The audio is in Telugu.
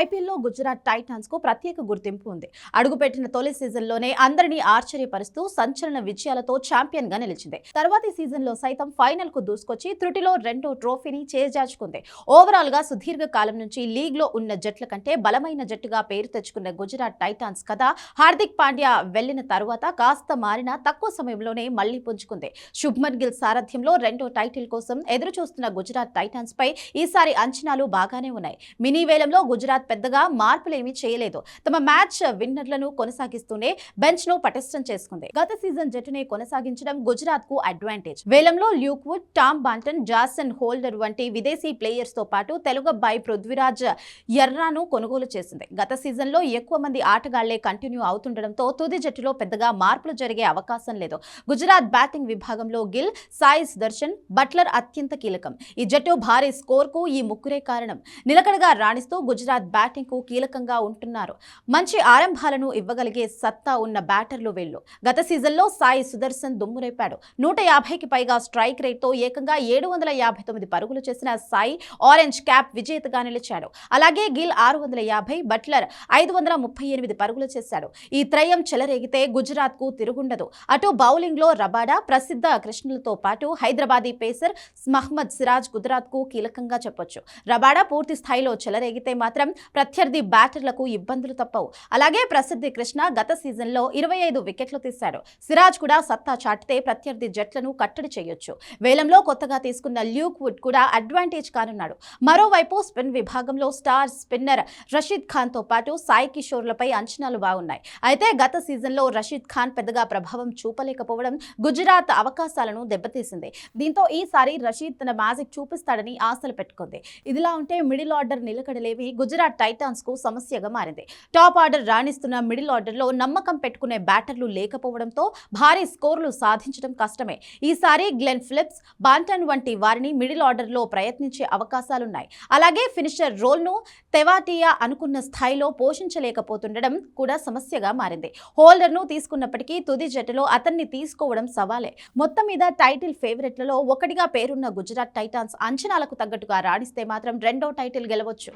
ఐపీఎల్లో గుజరాత్ టైటాన్స్ కు ప్రత్యేక గుర్తింపు ఉంది. అడుగుపెట్టిన తొలి సీజన్లోనే అందరినీ ఆశ్చర్యపరుస్తూ సంచలన విజయాలతో ఛాంపియన్ గా నిలిచింది. తర్వాతి సీజన్లో సైతం ఫైనల్ కు దూసుకొచ్చి త్రుటిలో రెండో ట్రోఫీని చేజార్చుకుంది. ఓవరాల్ గా సుదీర్ఘ కాలం నుంచి లీగ్ లో ఉన్న జట్ల కంటే బలమైన జట్టుగా పేరు తెచ్చుకున్న గుజరాత్ టైటాన్స్ కథ హార్దిక్ పాండ్యా వెళ్లిన తర్వాత కాస్త మారిన తక్కువ సమయంలోనే మళ్లీ పుంజుకుంది. శుభ్మన్ గిల్ సారథ్యంలో రెండో టైటిల్ కోసం ఎదురు చూస్తున్న గుజరాత్ టైటాన్స్ పై ఈసారి అంచనాలు బాగానే ఉన్నాయి. మినీ వేలంలో గుజరాత్ పెద్దగా మార్పులేమీ చేయలేదు. తమ మ్యాచ్ విన్నర్లను కొనసాగిస్తూనే బెంచ్ ను పటిష్టం చేసుకుంది. గత సీజన్ జట్టునే కొనసాగించడం గుజరాత్ కు అడ్వాంటేజ్. వేలంలో Luke Wood, Tom Banton, Jason Holder వంటి విదేశీ ప్లేయర్స్ తో పాటు తెలుగు అబ్బాయి పృథ్వీరాజ్ యర్రాను కొనుగోలు చేసింది. గత సీజన్ లో ఎక్కువ మంది ఆటగాళ్లే కంటిన్యూ అవుతుండడంతో తుది జట్టులో పెద్దగా మార్పులు జరిగే అవకాశం లేదు. గుజరాత్ బ్యాటింగ్ విభాగంలో గిల్, సాయి సుదర్శన్, బట్లర్ అత్యంత కీలకం. ఈ జట్టు భారీ స్కోర్ కు ఈ ముగ్గురే కారణం. నిలకడగా రాణిస్తూ గుజరాత్ బ్యాటింగ్ కు కీలకంగా ఉంటున్నారు. మంచి ఆరంభాలను ఇవ్వగలిగే సత్తా ఉన్న బ్యాటర్లు వీళ్లు. గత సీజన్లో సాయి సుదర్శన్ దుమ్మురేపాడు. 150కి పైగా స్ట్రైక్ రేట్ తో ఏకంగా 759 పరుగులు చేసిన సాయి ఆరెంజ్ క్యాప్ విజేతగా నిలిచాడు. అలాగే గిల్ 650, బట్లర్ 538 పరుగులు చేశాడు. ఈ త్రయం చెలరేగితే గుజరాత్ కు తిరుగుండదు. అటు బౌలింగ్ లో రబాడా, ప్రసిద్ధ కృష్ణలతో పాటు హైదరాబాదీ పేసర్ మహ్మద్ సిరాజ్ గుజరాత్ కు కీలకంగా చెప్పొచ్చు. రబాడా పూర్తి స్థాయిలో చెలరేగితే మాత్రం ప్రత్యర్థి బ్యాటర్లకు ఇబ్బందులు తప్పవు. అలాగే ప్రసిద్ధి కృష్ణ గత సీజన్లో 25 వికెట్లు తీశాడు. సిరాజ్ కూడా సత్తా చాటితే ప్రత్యర్థి జట్లను కట్టడి చేయొచ్చు. వేలంలో కొత్తగా తీసుకున్న ల్యూక్ వుడ్ కూడా అడ్వాంటేజ్ కానున్నాడు. మరోవైపు స్పిన్ విభాగంలో స్టార్ స్పిన్నర్ రషీద్ ఖాన్ తో పాటు సాయి కిషోర్లపై అంచనాలు బాగున్నాయి. అయితే గత సీజన్లో రషీద్ ఖాన్ పెద్దగా ప్రభావం చూపలేకపోవడం గుజరాత్ అవకాశాలను దెబ్బతీసింది. దీంతో ఈసారి రషీద్ తన మ్యాజిక్ చూపిస్తాడని ఆశలు పెట్టుకుంది. ఇదిలా ఉంటే మిడిల్ ఆర్డర్ నిలకడలేవి గుజరాత్ టైటాన్స్ కు సమస్యగా మారింది. టాప్ ఆర్డర్ రాణిస్తున్న మిడిల్ ఆర్డర్ లో నమ్మకం పెట్టుకునే బ్యాటర్లు లేకపోవడంతో భారీ స్కోర్లు సాధించడం కష్టమే. ఈసారి గ్లెన్ ఫిలిప్స్, బాంటన్ వంటి వారిని మిడిల్ ఆర్డర్ లో ప్రయత్నించే అవకాశాలున్నాయి. అలాగే ఫినిషర్ రోల్ ను తెవాటియా అనుకున్న స్థాయిలో పోషించలేకపోతుండడం కూడా సమస్యగా మారింది. హోల్డర్ ను తీసుకున్నప్పటికీ తుది జట్టులో అతన్ని తీసుకోవడం సవాలే. మొత్తం మీద టైటిల్ ఫేవరెట్లలో ఒకటిగా పేరున్న గుజరాత్ టైటాన్స్ అంచనాలకు తగ్గట్టుగా రాణిస్తే మాత్రం రెండో టైటిల్ గెలవచ్చు.